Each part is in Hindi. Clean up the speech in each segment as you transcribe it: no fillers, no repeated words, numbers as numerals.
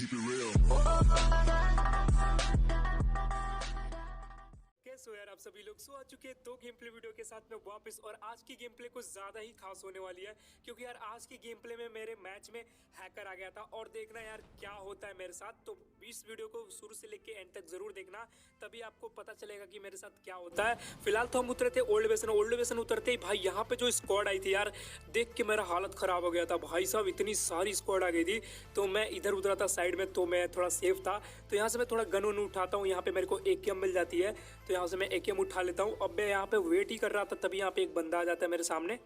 Keep it real. कैसे हो यार आप सभी लोग। सो आ चुके हैं दो गेम प्ले वीडियो के साथ में वापस। और आज की गेम प्ले कुछ ज़्यादा ही खास होने वाली है, क्योंकि यार आज की गेम प्ले में मेरे मैच में हैकर आ गया था। और देखना यार क्या होता है मेरे साथ। तो इस वीडियो को शुरू से लेके एंड तक जरूर देखना, तभी आपको पता चलेगा कि मेरे साथ क्या होता है। फिलहाल तो हम उतरे थे ओल्ड बेसन उतरते ही भाई यहाँ पे जो स्क्वाड आई थी यार, देख के मेरा हालत ख़राब हो गया था भाई साहब। इतनी सारी स्क्वाड आ गई थी, तो मैं इधर उतरा था साइड में, तो मैं थोड़ा सेफ था। तो यहाँ से मैं थोड़ा गन उठाता हूँ। यहाँ पे मेरे को AKM मिल जाती है, तो यहाँ से मैं AKM उठा लेता हूँ। अब मैं यहाँ पे वेट ही कर रहा था, तभी यहाँ पे एक बंदा आ जाता है मेरे सामने।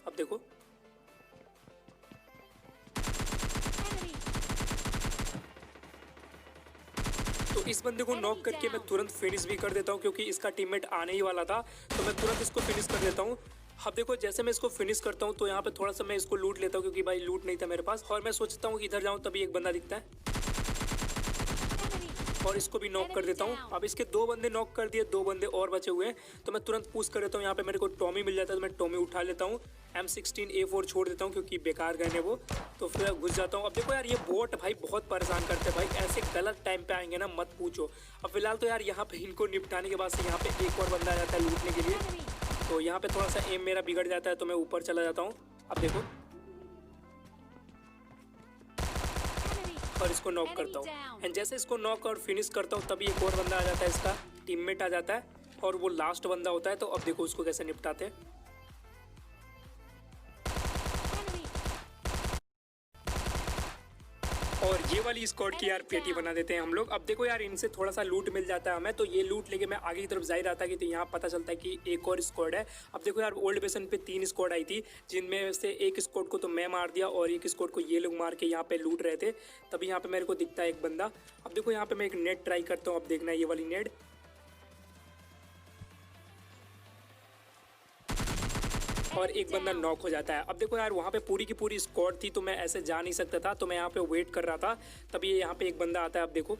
अब देखो तो इस बंदे को नॉक करके मैं तुरंत फिनिश भी कर देता हूँ, क्योंकि इसका टीममेट आने ही वाला था। तो मैं तुरंत इसको फिनिश कर देता हूँ। अब देखो जैसे मैं इसको फिनिश करता हूँ, तो यहाँ पे थोड़ा सा मैं इसको लूट लेता हूँ, क्योंकि भाई लूट नहीं था मेरे पास। और मैं सोचता हूँ कि इधर जाऊँ, तभी एक बंदा दिखता है और इसको भी नॉक कर देता हूँ। अब इसके दो बंदे नॉक कर दिए, दो बंदे और बचे हुए हैं, तो मैं तुरंत पुश कर देता हूँ। यहाँ पे मेरे को टॉमी मिल जाता है, तो मैं टॉमी उठा लेता हूँ। M16A4 छोड़ देता हूँ, क्योंकि बेकार गन है वो। तो फिर घुस जाता हूँ। अब देखो यार, ये बोट भाई बहुत परेशान करते हैं भाई, ऐसे गलत टाइम पे आएंगे ना, मत पूछो। अब फिलहाल तो यार यहाँ पे इनको निपटाने के बाद से यहाँ पे एक और बंदा आ जाता है लूटने के लिए। तो यहाँ पे थोड़ा सा एम मेरा बिगड़ जाता है, तो मैं ऊपर चला जाता हूँ। अब देखो, और इसको नॉक करता हूँ। एंड जैसे इसको नॉक और फिनिश करता हूँ, तभी एक और बंदा आ जाता है, इसका टीममेट आ जाता है, और वो लास्ट बंदा होता है। तो अब देखो उसको कैसे निपटाते हैं। और ये वाली स्क्वाड की यार पेटी बना देते हैं हम लोग। अब देखो यार, इनसे थोड़ा सा लूट मिल जाता है हमें, तो ये लूट लेके मैं आगे की तरफ जा ही रहा था कि तो यहाँ पता चलता है कि एक और स्क्वाड है। अब देखो यार, ओल्ड बेसन पे 3 स्क्वाड आई थी, जिनमें से एक स्क्वाड को तो मैं मार दिया और एक स्क्वाड को ये लोग मार के यहाँ पे लूट रहे थे। तभी यहाँ पे मेरे को दिखता है एक बंदा। अब देखो यहाँ पे मैं एक नेट ट्राई करता हूँ। अब देखना ये वाली नेट, और एक बंदा नॉक हो जाता है। अब देखो यार, वहाँ पे पूरी की पूरी स्क्वाड थी, तो मैं ऐसे जा नहीं सकता था, तो मैं यहाँ पे वेट कर रहा था। तभी यहाँ पे एक बंदा आता है। अब देखो,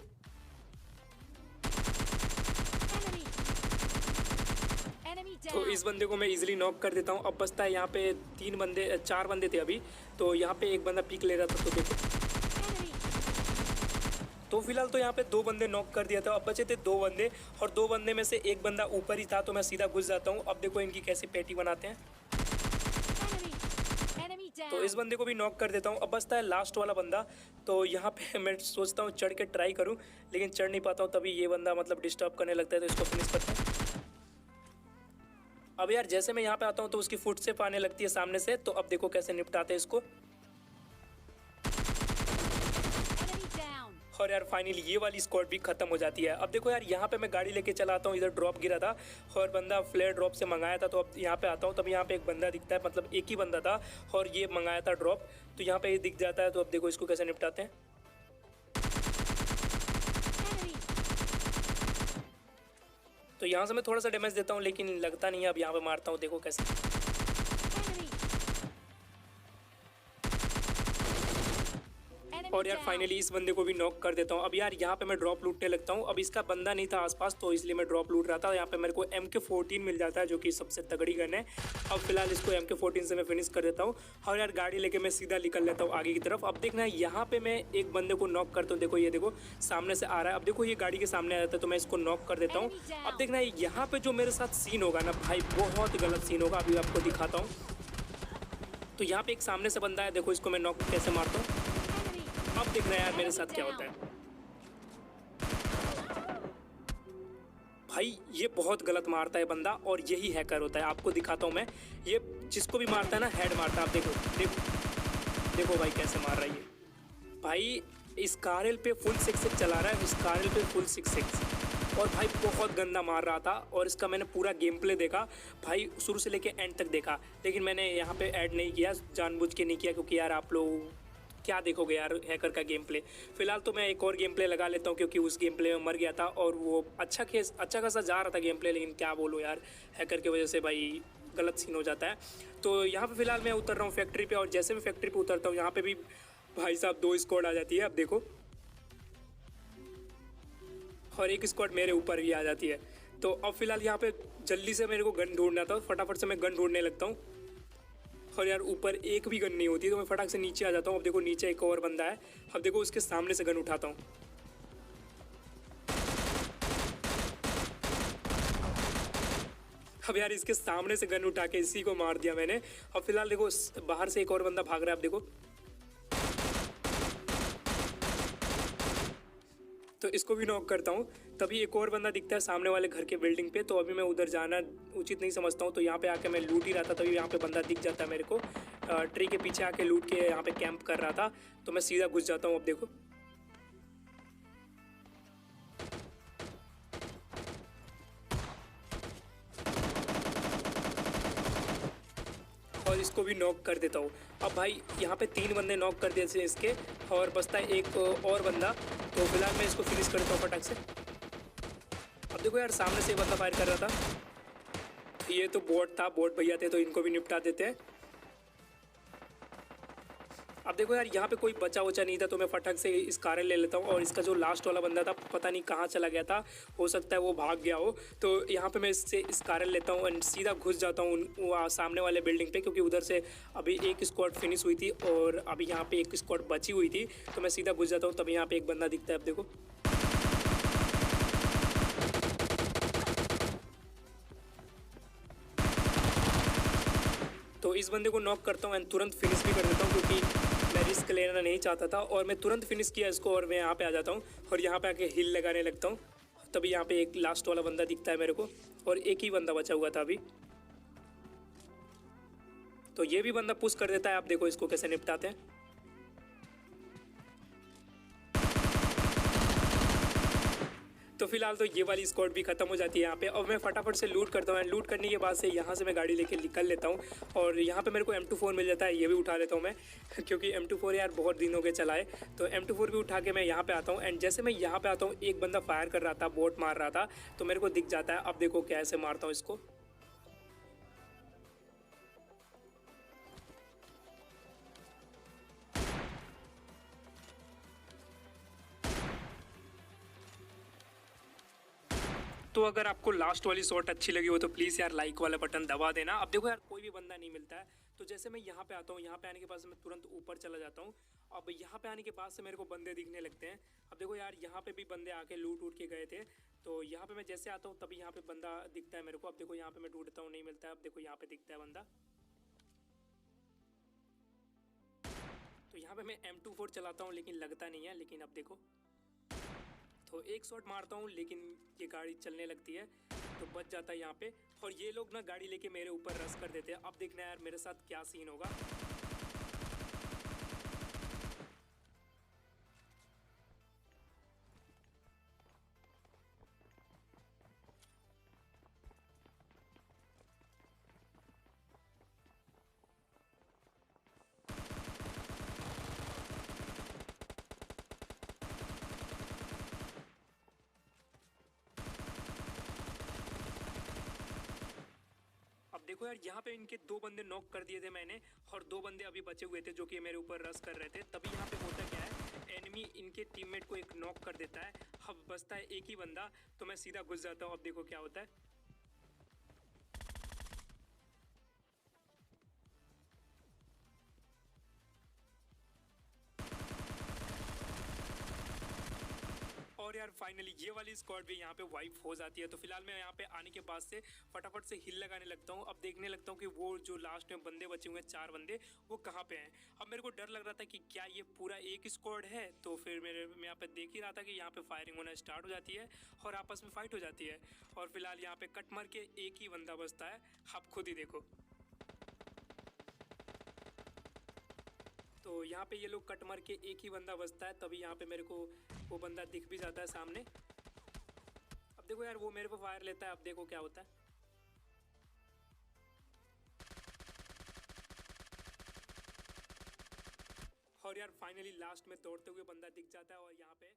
तो इस बंदे को मैं इजीली नॉक कर देता हूँ। अब बचता है यहाँ पे 4 बंदे थे अभी, तो यहाँ पे एक बंदा पिक ले रहा था। तो देखो, तो फिलहाल तो यहाँ पे 2 बंदे नॉक कर दिया था। अब बचे थे 2 बंदे, और 2 बंदे में से एक बंदा ऊपर ही था, तो मैं सीधा घुस जाता हूँ। अब देखो इनकी कैसी पेटी बनाते हैं। तो इस बंदे को भी नॉक कर देता हूँ। अब बचता है लास्ट वाला बंदा। तो यहाँ पे मैं सोचता हूँ चढ़ के ट्राई करूँ, लेकिन चढ़ नहीं पाता हूँ। तभी ये बंदा मतलब डिस्टर्ब करने लगता है, तो इसको फिनिश करता हूँ। अब यार जैसे मैं यहाँ पे आता हूँ, तो उसकी फुट स्टेप आने लगती है सामने से। तो अब देखो कैसे निपटाते हैं इसको। और यार फाइनली ये वाली स्क्वाड भी खत्म हो जाती है। अब देखो यार, यहाँ पे मैं गाड़ी लेके चला आता हूँ। इधर ड्रॉप गिरा था और बंदा फ्लेयर ड्रॉप से मंगाया था। तो अब यहाँ पे आता हूँ, तब यहाँ पे एक बंदा दिखता है, मतलब एक ही बंदा था और ये मंगाया था ड्रॉप। तो यहाँ पे ये दिख जाता है। तो अब देखो इसको कैसे निपटाते हैं। तो यहाँ से मैं थोड़ा सा डैमेज देता हूँ, लेकिन लगता नहीं है। अब यहाँ पे मारता हूँ, देखो कैसे। और यार फाइनली इस बंदे को भी नॉक कर देता हूँ। अब यार यहाँ पे मैं ड्रॉप लूटने लगता हूँ। अब इसका बंदा नहीं था आसपास, तो इसलिए मैं ड्रॉप लूट रहा था। यहाँ पे मेरे को MK14 मिल जाता है, जो कि सबसे तगड़ी गन है। अब फिलहाल इसको MK14 से मैं फिनिश कर देता हूँ, और यार गाड़ी लेके मैं सीधा निकल लेता हूँ आगे की तरफ। अब देखना है, यहाँ पे मैं एक बंदे को नॉक करता हूँ। देखो ये देखो सामने से आ रहा है। अब देखो ये गाड़ी के सामने आ जाता है, तो मैं इसको नॉक कर देता हूँ। अब देखना है, यहाँ पे जो मेरे साथ सीन होगा ना भाई, बहुत गलत सीन होगा। अभी आपको दिखाता हूँ। तो यहाँ पे एक सामने से बंदा है, देखो इसको मैं नॉक कैसे मारता हूँ। अब देख रहे हैं यार मेरे साथ क्या होता है। भाई ये बहुत गलत मारता है बंदा, और यही हैकर होता है। आपको दिखाता हूँ मैं। ये जिसको भी मारता है ना, हेड मारता है। आप देखो देखो देखो भाई कैसे मार रहा है ये। भाई इस कारल पे फुल 6 चला रहा है, इस कारल पे फुल 6। और भाई बहुत गंदा मार रहा था। और इसका मैंने पूरा गेम प्ले देखा भाई, शुरू से लेके एंड तक देखा, लेकिन मैंने यहाँ पे ऐड नहीं किया, जानबूझ के नहीं किया, क्योंकि यार आप लोग क्या देखोगे यार हैकर का गेम प्ले। फिलहाल तो मैं एक और गेम प्ले लगा लेता हूँ, क्योंकि उस गेम प्ले में मर गया था, और वो अच्छा खासा जा रहा था गेम प्ले, लेकिन क्या बोलूँ यार, हैकर की वजह से भाई गलत सीन हो जाता है। तो यहाँ पे फिलहाल मैं उतर रहा हूँ फैक्ट्री पे, और जैसे मैं फैक्ट्री पे उतरता हूँ, यहाँ पे भी भाई साहब 2 स्क्वाड आ जाती है। अब देखो, और एक स्क्वाड मेरे ऊपर भी आ जाती है। तो अब फिलहाल यहाँ पे जल्दी से मेरे को गन ढूंढना था, फटाफट से मैं गन ढूंढने लगता हूँ। और यार ऊपर एक भी गन नहीं होती, तो मैं फटाक से नीचे आ जाता हूँ। अब देखो नीचे एक और बंदा है। अब देखो उसके सामने से गन उठाता हूँ। अब यार इसके सामने से गन उठा के इसी को मार दिया मैंने। अब फिलहाल देखो बाहर से एक और बंदा भाग रहा है। अब देखो तो इसको भी नॉक करता हूँ। तभी एक और बंदा दिखता है सामने वाले घर के बिल्डिंग पे। तो अभी मैं उधर जाना उचित नहीं समझता हूँ। तो यहाँ पे आके मैं लूट ही रहा था, तभी यहाँ पे बंदा दिख जाता है मेरे को। ट्री के पीछे आके लूट के यहाँ पे कैंप कर रहा था, तो मैं सीधा घुस जाता हूँ। अब देखो और इसको भी नॉक कर देता हूँ। अब भाई यहाँ पे 3 बंदे नॉक कर दिए थे इसके, और बचता है एक और बंदा। तो फिलहाल मैं इसको फिनिश करता हूँ फटाक से। अब देखो यार सामने से बंदा फायर कर रहा था। ये तो बोट था, बोट भैया थे, तो इनको भी निपटा देते हैं। अब देखो यार यहाँ पे कोई बचा वचा नहीं था, तो मैं फटक से इस कार ले लेता हूँ। और इसका जो लास्ट वाला बंदा था पता नहीं कहाँ चला गया था, हो सकता है वो भाग गया हो। तो यहाँ पे मैं इससे इस कार लेता हूँ एंड सीधा घुस जाता हूँ सामने वाले बिल्डिंग पे, क्योंकि उधर से अभी एक स्क्वाड फिनिश हुई थी और अभी यहाँ पे एक स्क्वाड बची हुई थी। तो मैं सीधा घुस जाता हूँ। तभी यहाँ पे एक बंदा दिखता है। अब देखो तो इस बंदे को नॉक करता हूँ एंड तुरंत फिनिश भी कर देता हूँ, क्योंकि मैं रिस्क लेना नहीं चाहता था। और मैं तुरंत फिनिश किया इसको, और मैं यहाँ पे आ जाता हूँ और यहाँ पे आके हिल लगाने लगता हूँ। तभी यहाँ पे एक लास्ट वाला बंदा दिखता है मेरे को, और एक ही बंदा बचा हुआ था अभी। तो ये भी बंदा पुश कर देता है। आप देखो इसको कैसे निपटाते हैं। तो फिलहाल तो ये वाली स्क्वाड भी खत्म हो जाती है यहाँ पे। और मैं फटाफट से लूट करता हूँ एंड लूट करने के बाद से यहाँ से मैं गाड़ी लेके निकल लेता हूँ। और यहाँ पे मेरे को M24 मिल जाता है, ये भी उठा लेता हूँ मैं, क्योंकि M24 यार बहुत दिन हो गए चलाए। तो M24 भी उठा के मैं यहाँ पे आता हूँ। एंड जैसे मैं यहाँ पे आता हूँ, एक बंदा फायर कर रहा था, बोट मार रहा था, तो मेरे को दिख जाता है। अब देखो कैसे मारता हूँ इसको। तो अगर आपको लास्ट वाली शॉट अच्छी लगी हो तो प्लीज़ यार लाइक वाला बटन दबा देना। अब देखो यार कोई भी बंदा नहीं मिलता है। तो जैसे मैं यहाँ पे आता हूँ, यहाँ पे आने के बाद से मैं तुरंत ऊपर चला जाता हूँ। अब यहाँ पे आने के बाद से मेरे को बंदे दिखने लगते हैं। अब देखो यार यहाँ पे भी बंदे आके लूट उठ के गए थे। तो यहाँ पे मैं जैसे आता हूँ तभी यहाँ पे बंदा दिखता है मेरे को। अब देखो यहाँ पे मैं ढूंढता हूँ, नहीं मिलता है। अब देखो यहाँ पे दिखता है बंदा। तो यहाँ पे मैं M24 चलाता हूँ लेकिन लगता नहीं है। लेकिन अब देखो तो एक शॉट मारता हूँ, लेकिन ये गाड़ी चलने लगती है तो बच जाता है यहाँ पे। और ये लोग ना गाड़ी लेके मेरे ऊपर रश कर देते हैं। अब देखना यार मेरे साथ क्या सीन होगा। अब देखो यार यहाँ पे इनके 2 बंदे नॉक कर दिए थे मैंने, और 2 बंदे अभी बचे हुए थे जो कि मेरे ऊपर रश कर रहे थे। तभी यहाँ पे होता क्या है, एनिमी इनके टीममेट को एक नॉक कर देता है। अब बचता है एक ही बंदा, तो मैं सीधा घुस जाता हूँ। अब देखो क्या होता है। और यार फाइनली ये वाली स्क्वाड भी यहाँ पे वाइप हो जाती है। तो फिलहाल मैं यहाँ पे आने के बाद से फटाफट से हिल लगाने लगता हूँ। अब देखने लगता हूँ कि वो जो लास्ट में बंदे बचे हुए हैं 4 बंदे, वो कहाँ पे हैं। अब मेरे को डर लग रहा था कि क्या ये पूरा एक स्क्वाड है। तो फिर मैं यहाँ पे देख ही रहा था कि यहाँ पे फायरिंग होना स्टार्ट हो जाती है और आपस में फाइट हो जाती है। और फिलहाल यहाँ पे कट मार के एक ही बंदा बचता है, आप खुद ही देखो। तो यहाँ पे ये लोग कट मार के एक ही बंदा बचता है। तभी यहाँ पे मेरे को वो बंदा दिख भी जाता है सामने। अब देखो यार वो मेरे को फायर लेता है। अब देखो क्या होता है। और यार फाइनली लास्ट में दौड़ते हुए बंदा दिख जाता है, और यहाँ पे